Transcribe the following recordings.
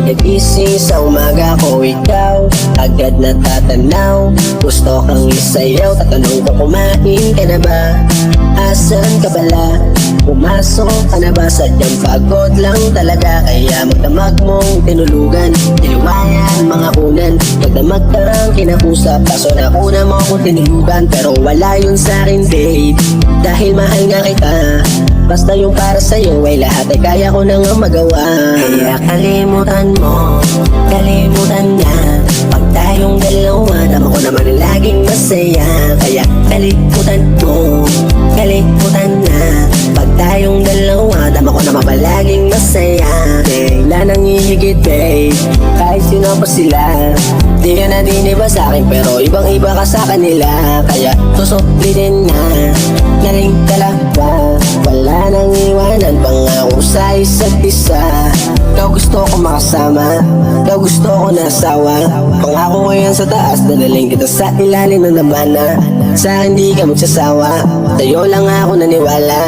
Pagkagising sa umaga ko ikaw agad natatanaw. Gusto kang isayaw, tatanong ko kumain ka na ba? Asan ka bala? Pumasok ka na ba? Sadyang pagod lang talaga, kaya magdamag mong tinulugan. Tiliwayan mga kunan, magdamag karang kinakusap. Kaso nauna mo akong tinulugan, pero wala yun sa'kin babe. Dahil mahal nga kita, basta yung para sa'yo ay lahat ay kaya ko nang magawa. Kaya kalimutan mo, kalimutan na. Pag tayong dalawa, dama ko naman laging masaya. Kaya kalimutan mo, kalimutan na. Pag tayong dalawa, dama ko naman palaging masaya. Wala nang hihigit babe, kahit sino pa sila. Di ka na diniba sa'kin, pero ibang iba ka sa kanila. Kaya susulitin na, naling dalawa. Wala nang iwanan, pangako sa isa't isa. Ikaw gusto ko makasama, ikaw gusto ko nasawa. Pangako ko yan sa taas, dadaling kita sa ilalim ng labana. Sa akin di ka magsasawa, sa'yo lang ako naniwala.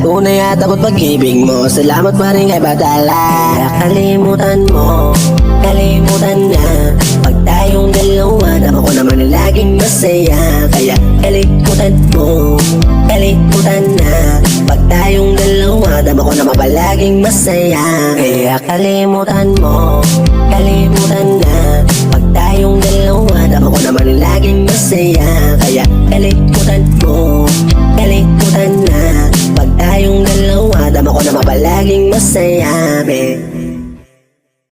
Tunay at ako't pag-ibig mo, salamat pa rin kay Batala. Kaya kalimutan mo, kalimutan na. Pag tayong dalawa, dama ko naman laging masaya. Kaya kalimutan mo, kalimutan na. Pag tayong dalawa, dama ko naman palaging masaya. Kaya kalimutan mo, kalimutan na. Pag tayong dalawa, dama ko naman laging masaya. Kaya kalimutan mo, kalimutan na. Pag tayong dalawa, dama ko naman palaging masaya babe.